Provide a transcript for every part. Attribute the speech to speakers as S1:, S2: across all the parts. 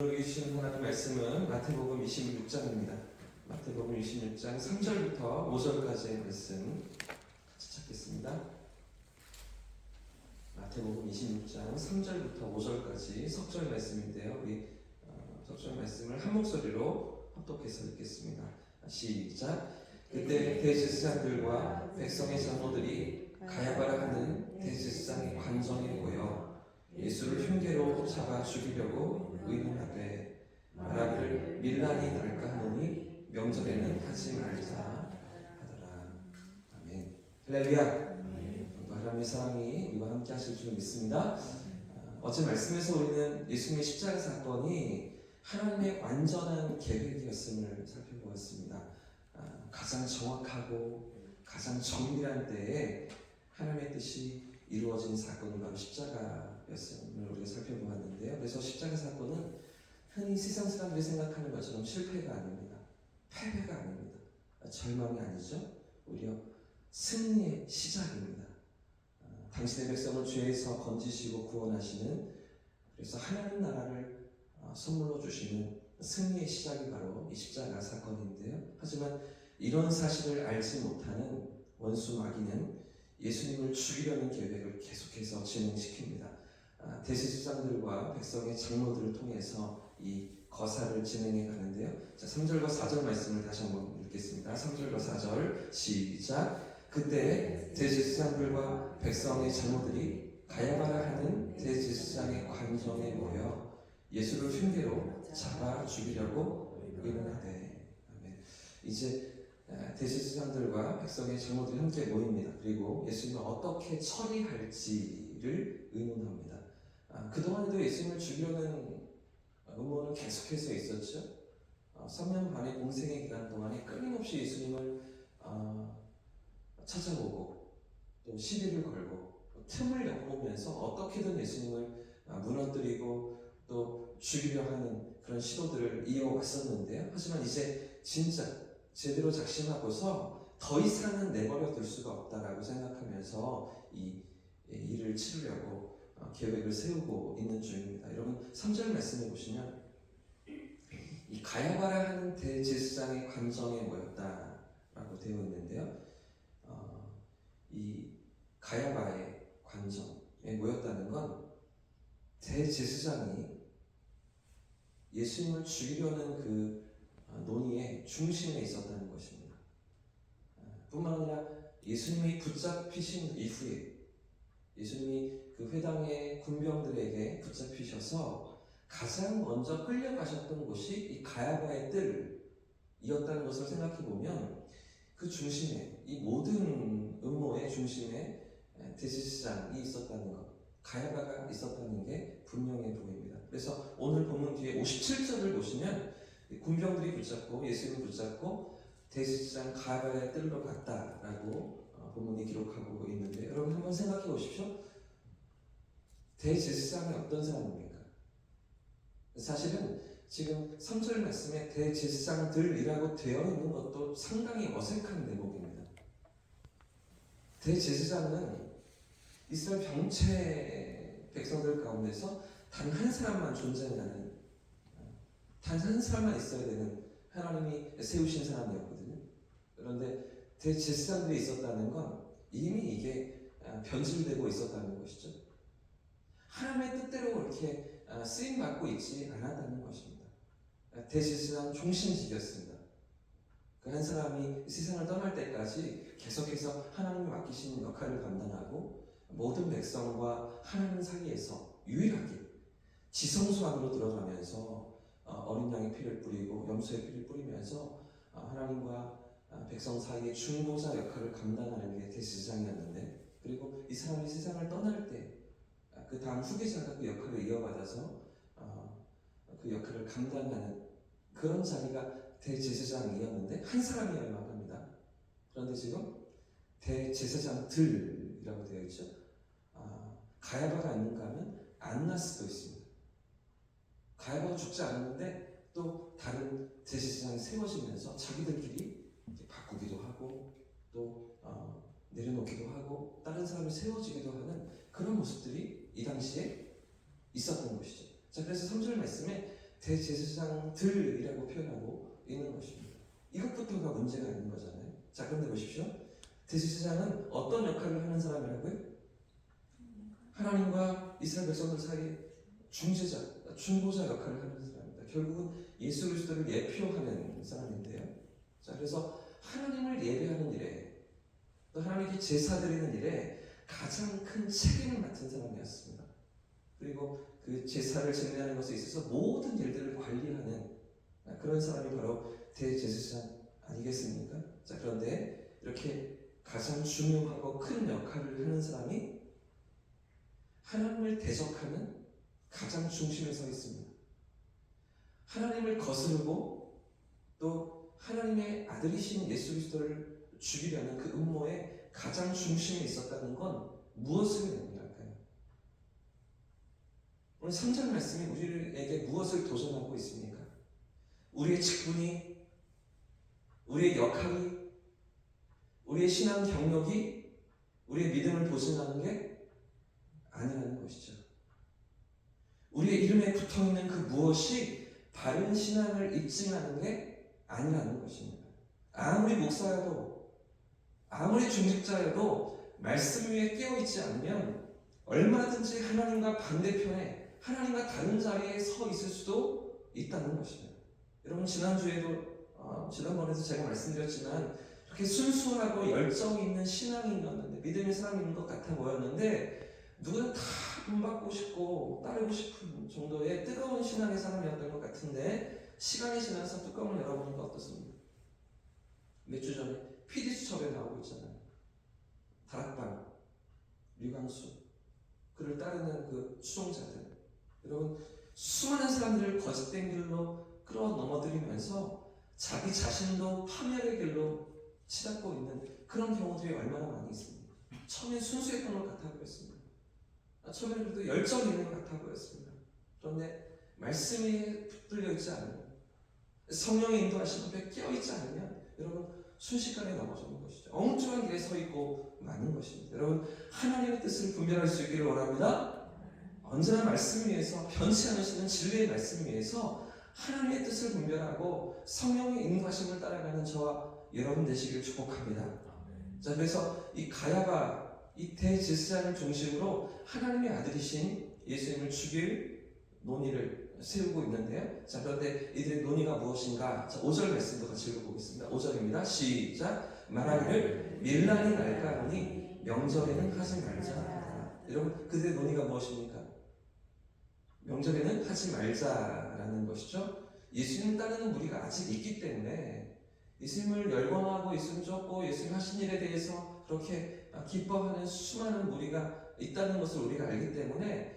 S1: 우리 주신 하나님 말씀은 마태복음 26장입니다. 마태복음 26장 3절부터 5절까지의 말씀 같이 찾겠습니다. 마태복음 26장 3절부터 5절까지 석절 말씀인데요. 우리 석절 말씀을 한 목소리로 합독해서 읽겠습니다. 시작. 그때 대제사장들과 백성의 장로들이 가야바라 하는 대제사장의 관정에 모여 예수를 흉계로 잡아 죽이려고 의논하되 말하기를 밀란이 날까 하노니 명절에는 하지 말자 하더라. 아멘. 할렐루야. 하나님의 사랑이 우리와 함께 하실 줄 믿습니다. 어제 말씀에서 우리는 예수님의 십자가 사건이 하나님의 완전한 계획이었음을 살펴보았습니다. 가장 정확하고 가장 정밀한 때에 하나님의 뜻이 이루어진 사건이 바로 십자가였음을 우리가 살펴보았는데요. 그래서 십자가 사건은 흔히 세상 사람들이 생각하는 것처럼 실패가 아닙니다. 패배가 아닙니다. 절망이 아니죠. 오히려 승리의 시작입니다. 당신의 백성을 죄에서 건지시고 구원하시는, 그래서 하나님 나라를 선물로 주시는 승리의 시작이 바로 이 십자가 사건인데요. 하지만 이런 사실을 알지 못하는 원수 마귀는 예수님을 죽이려는 계획을 계속해서 진행시킵니다. 대제사장들과 백성의 장로들을 통해서 이 거사를 진행해 가는데요. 자, 3절과 4절 말씀을 다시 한번 읽겠습니다. 3절과 4절 시작. 그때 대제사장들과 백성의 장로들이 가야바라 하는 대제사장의 관정에 모여 예수를 흉계로 잡아 죽이려고 의논하되. 아멘. 이제 대제사장들과 백성의 장로들이 함께 모입니다. 그리고 예수님을 어떻게 처리할지를 의논합니다. 그동안에도 예수님을 죽이려는 음모는 계속해서 있었죠. 3년 반의 공생의 기간 동안에 끊임없이 예수님을 찾아오고 또 시비를 걸고 틈을 엿보면서 어떻게든 예수님을 무너뜨리고 또 죽이려 하는 그런 시도들을 이어왔었는데요. 하지만 이제 진짜 제대로 작심하고서 더 이상은 내버려 둘 수가 없다라고 생각하면서 이 일을 치르려고 계획을 세우고 있는 중입니다. 여러분 3절 말씀해 보시면 이 가야바라 하는 대제사장의 관정에 모였다라고 되어 있는데요. 이 가야바의 관정에 모였다는 건 대제사장이 예수님을 죽이려는 그 논의의 중심에 있었다는 것입니다. 뿐만 아니라 예수님이 붙잡히신 이후에 예수님이 그 회당의 군병들에게 붙잡히셔서 가장 먼저 끌려가셨던 곳이 이 가야바의 뜰이었다는 것을 생각해 보면 그 중심에, 이 모든 음모의 중심에 대제사장이 있었다는 것, 가야바가 있었다는 게 분명해 보입니다. 그래서 오늘 본문 뒤에 57절을 보시면 군병들이 붙잡고 예수님을 붙잡고 대제사장 가야바의 뜰로 갔다라고 본문이 기록하고 있는데, 여러분 한번 생각해 보십시오. 대제사장이 어떤 사람입니까? 사실은 지금 3절 말씀에 대제사장들이라고 되어 있는 것도 상당히 어색한 대목입니다. 대제사장은 이스라엘 병체 백성들 가운데서 단 한 사람만 존재하는, 단 한 사람만 있어야 되는 하나님이 세우신 사람이었거든요. 그런데 대제사장들이 있었다는 건 이미 이게 변질되고 있었다는 것이죠. 하나님의 뜻대로 이렇게 쓰임받고 있지 않았다는 것입니다. 대제사장 종신직이었습니다. 그 한 사람이 세상을 떠날 때까지 계속해서 하나님이 맡기신 역할을 감당하고 모든 백성과 하나님 사이에서 유일하게 지성소 안으로 들어가면서 어린 양의 피를 뿌리고 염소의 피를 뿌리면서 하나님과 백성 사이의 중보자 역할을 감당하는 게 대제사장이었는데, 그리고 이 사람이 세상을 떠날 때 그 다음 후계자가 그 역할을 이어받아서 그 역할을 감당하는 그런 자리가 대제사장이었는데 한 사람이어야만 합니다. 그런데 지금 대제사장들이라고 되어 있죠. 가야바가 있는가 하면 안나스도 있습니다. 가야바가 죽지 않았는데 또 다른 대제사장이 세워지면서 자기들끼리 바꾸기도 하고 또 내려놓기도 하고 다른 사람이 세워지기도 하는 그런 모습들이 이 당시에 있었던 것이죠. 자, 그래서 3절 말씀에 대제사장들이라고 표현하고 있는 것입니다. 이것부터가 문제가 있는 거잖아요. 자, 그런데 보십시오. 대제사장은 어떤 역할을 하는 사람이라고요? 하나님과 이스라엘 백성들 사이에 중재자, 중보자 역할을 하는 사람입니다. 결국은 예수 그리스도를 예표하는 사람인데요. 자, 그래서 하나님을 예배하는 일에, 또 하나님께 제사 드리는 일에 가장 큰 책임을 맡은 사람이었습니다. 그리고 그 제사를 진행하는 것에 있어서 모든 일들을 관리하는 그런 사람이 바로 대제사장 아니겠습니까? 자, 그런데 이렇게 가장 중요하고 큰 역할을 하는 사람이 하나님을 대적하는 가장 중심에 서 있습니다. 하나님을 거스르고 또 하나님의 아들이신 예수 그리스도를 죽이려는 그 음모의 가장 중심에 있었다는 건 무엇을 의미할까요? 오늘 3절 말씀이 우리에게 무엇을 도전하고 있습니까? 우리의 직분이, 우리의 역할이, 우리의 신앙 경력이 우리의 믿음을 보증하는 게 아니라는 것이죠. 우리의 이름에 붙어있는 그 무엇이 바른 신앙을 입증하는 게 아니라는 것입니다. 아무리 목사여도, 아무리 중직자여도 말씀 위에 깨어있지 않으면 얼마든지 하나님과 반대편에, 하나님과 다른 자리에 서 있을 수도 있다는 것입니다. 여러분, 지난번에도 제가 말씀드렸지만 그렇게 순수하고 열정이 있는 신앙인이었는데, 믿음의 사람인 것 같아 보였는데, 누구나 다 본받고 싶고 따르고 싶은 정도의 뜨거운 신앙의 사람이었던 것 같은데, 시간이 지나서 뚜껑을 열어보니까 어떻습니까? 몇 주 전에 PD수첩에 나오고 있잖아요. 다락방, 류광수, 그를 따르는 그 추종자들. 여러분, 수많은 사람들을 거짓된 길로 끌어 넘어들이면서 자기 자신도 파멸의 길로 치닫고 있는 그런 경우들이 얼마나 많이 있습니다. 처음엔 순수했던 것 같아 보였습니다. 처음에는 그래도 열정이 있는 것 같아 보였습니다. 그런데 말씀이 붙들려 있지 않으면, 성령의 인도하심 앞에 깨어있지 않으면 여러분 순식간에 넘어지는 것이죠. 엉뚱한 길에 서 있고 마는 것입니다. 여러분, 하나님의 뜻을 분별할 수 있기를 원합니다. 언제나 말씀 위에서, 변치 않으시는 진리의 말씀 위에서 하나님의 뜻을 분별하고 성령의 인도하심을 따라가는 저와 여러분 되시길 축복합니다. 자, 그래서 이 가야바, 이 대제사장을 중심으로 하나님의 아들이신 예수님을 죽일 논의를 세우고 있는데요. 자, 그런데 이들의 논의가 무엇인가? 자, 5절 말씀도 같이 읽어보겠습니다. 5절입니다. 시작. 말하기를 밀란이 날까 하니 명절에는 하지 말자. 여러분, 그들의 논의가 무엇입니까? 명절에는 하지 말자라는 것이죠. 예수님 따르는 무리가 아직 있기 때문에 예수님을 열광하고 예수님 쫓고 예수님 하신 일에 대해서 그렇게 기뻐하는 수많은 무리가 있다는 것을 우리가 알기 때문에,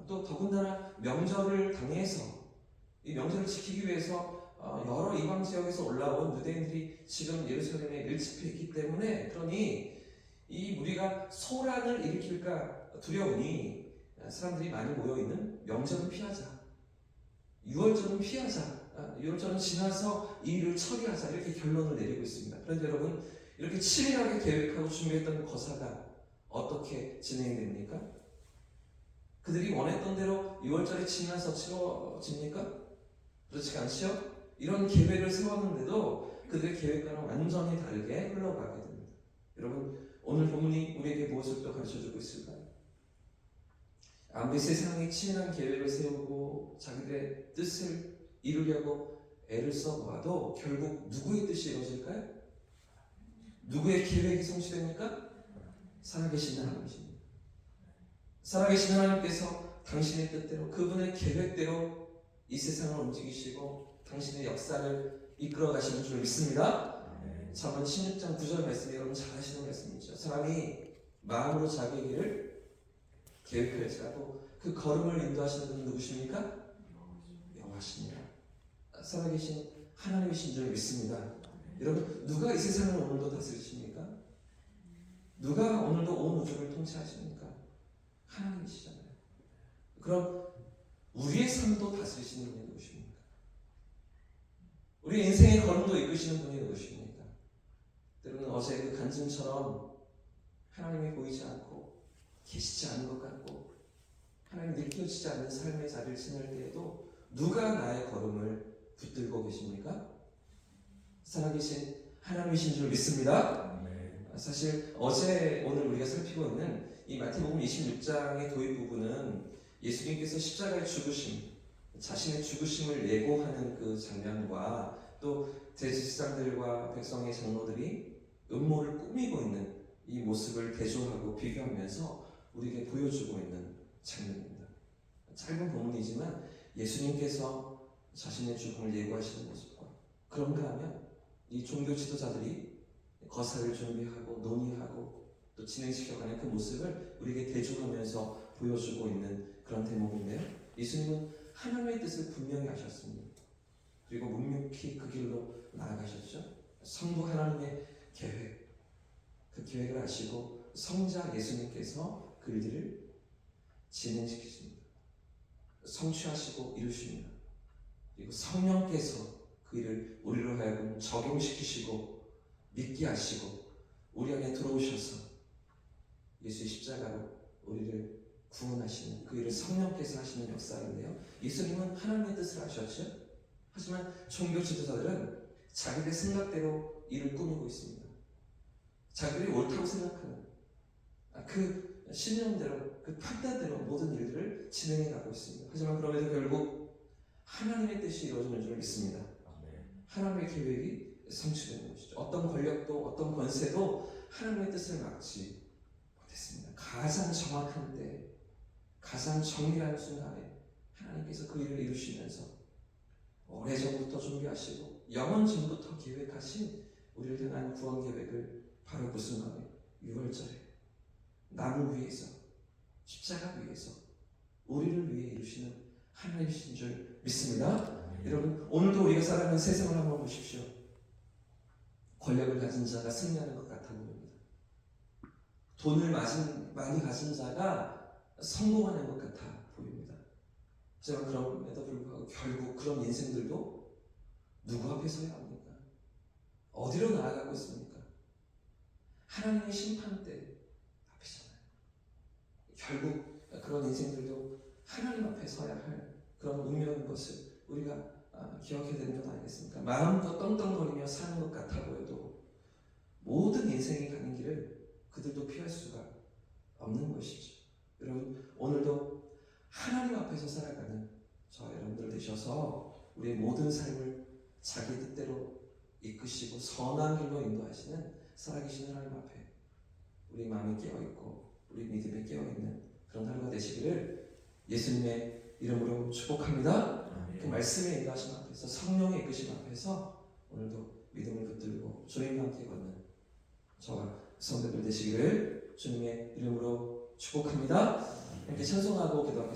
S1: 또 더군다나 명절을 당해서 이 명절을 지키기 위해서 여러 이방 지역에서 올라온 유대인들이 지금 예루살렘에 밀집해 있기 때문에, 그러니 이 무리가 소란을 일으킬까 두려우니 사람들이 많이 모여있는 명절은 피하자, 유월절은 피하자, 유월절은 지나서 이 일을 처리하자, 이렇게 결론을 내리고 있습니다. 그런데 여러분, 이렇게 치밀하게 계획하고 준비했던 거사가 어떻게 진행됩니까? 그들이 원했던 대로 6월절이 지나서 치러집니까? 그렇지 않죠? 이런 계획을 세웠는데도 그들의 계획과는 완전히 다르게 흘러가게 됩니다. 여러분, 오늘 본문이 우리에게 무엇을 또 가르쳐주고 있을까요? 아무리 세상이 치밀한 계획을 세우고 자기들의 뜻을 이루려고 애를 써보아도 결국 누구의 뜻이 이루어질까요? 누구의 계획이 성취됩니까? 살아계신 하나님이십니다. 살아계신 하나님께서 당신의 뜻대로, 그분의 계획대로 이 세상을 움직이시고 당신의 역사를 이끌어 가시는 줄 믿습니다. 잠언 16장 9절 말씀이 여러분 잘 아시는 말씀이죠. 사람이 마음으로 자기의 길을 계획할지라도 그 걸음을 인도하시는 분은 누구십니까? 여호와시니라. 살아계신 하나님이신 줄 믿습니다. 여러분, 누가 이 세상을 오늘도 다스리십니까? 누가 오늘도 온 우주를 통치하십니까? 하나님이시잖아요. 그럼 우리의 삶도 다스리시는 분이 누구십니까? 우리 인생의 걸음도 이끄시는 분이 누구십니까? 때로는 어제 그 간증처럼 하나님이 보이지 않고 계시지 않은 것 같고 하나님 느껴지지 않는 삶의 자리를 지낼 때에도 누가 나의 걸음을 붙들고 계십니까? 살아계신 하나님이신 줄 믿습니다. 사실 어제 오늘 우리가 살피고 있는 이 마태복음 26장의 도입 부분은 예수님께서 십자가의 죽으심, 자신의 죽으심을 예고하는 그 장면과 또 대제사장들과 백성의 장로들이 음모를 꾸미고 있는 이 모습을 대조하고 비교하면서 우리에게 보여주고 있는 장면입니다. 짧은 본문이지만 예수님께서 자신의 죽음을 예고하시는 모습과 그런가 하면 이 종교 지도자들이 거사를 준비하고 논의하고 또 진행시켜가는 그 모습을 우리에게 대조하면서 보여주고 있는 그런 대목인데요. 예수님은 하나님의 뜻을 분명히 아셨습니다. 그리고 묵묵히 그 길로 나아가셨죠. 성부 하나님의 계획, 그 계획을 아시고 성자 예수님께서 그 일들을 진행시키십니다. 성취하시고 이루십니다. 그리고 성령께서 그 일을 우리로 하여금 적용시키시고 믿게 하시고 우리 안에 들어오셔서 예수의 십자가로 우리를 구원하시는 그 일을 성령께서 하시는 역사인데요. 예수님은 하나님의 뜻을 아셨죠. 하지만 종교 지도자들은 자기들 생각대로 일을 꾸미고 있습니다. 자기들이 옳다고 생각하는 그 신념대로 그 판단대로 모든 일들을 진행해 가고 있습니다. 하지만 그럼에도 결국 하나님의 뜻이 이루어지는 줄 믿습니다. 하나님의 계획이 성취되는 것이죠. 어떤 권력도 어떤 권세도 하나님의 뜻을 막지 못했습니다. 가장 정확한 때, 가장 정밀한 순간에 하나님께서 그 일을 이루시면서 오래전부터 준비하시고 영원 전부터 계획하신 우리를 향한 구원 계획을 바로 그 순간에 6월절에 나무 위에서 십자가 위에서 우리를 위해 이루시는 하나님이신 줄 믿습니다. 여러분, 오늘도 우리가 살아가는 세상을 한번 보십시오. 권력을 가진 자가 승리하는 것 같아 보입니다. 돈을 많이 가진 자가 성공하는 것 같아 보입니다. 하지만 그럼에도 불구하고 결국 그런 인생들도 누구 앞에 서야 합니까? 어디로 나아가고 있습니까? 하나님의 심판대 앞이잖아요. 결국 그런 인생들도 하나님 앞에 서야 할 그런 운명인 것을 우리가 기억해야 되는 건 아니겠습니까? 마음껏 떵떵거리며 사는 것 같아 보여도 모든 인생이 가는 길을 그들도 피할 수가 없는 것이죠. 여러분, 오늘도 하나님 앞에서 살아가는 저와 여러분들 되셔서 우리의 모든 삶을 자기 뜻대로 이끄시고 선한 길로 인도하시는 살아계신 하나님 앞에 우리 마음이 깨어있고 우리 믿음이 깨어있는 그런 하루가 되시기를 예수님의 이름으로 축복합니다. 그 말씀의 인도하심 앞에서 성령의 이끄심 앞에서 오늘도 믿음을 붙들고 주님과 함께 걷는 저와 성도들 되시기를 주님의 이름으로 축복합니다. 이렇게 찬송하고 기도하겠습니다.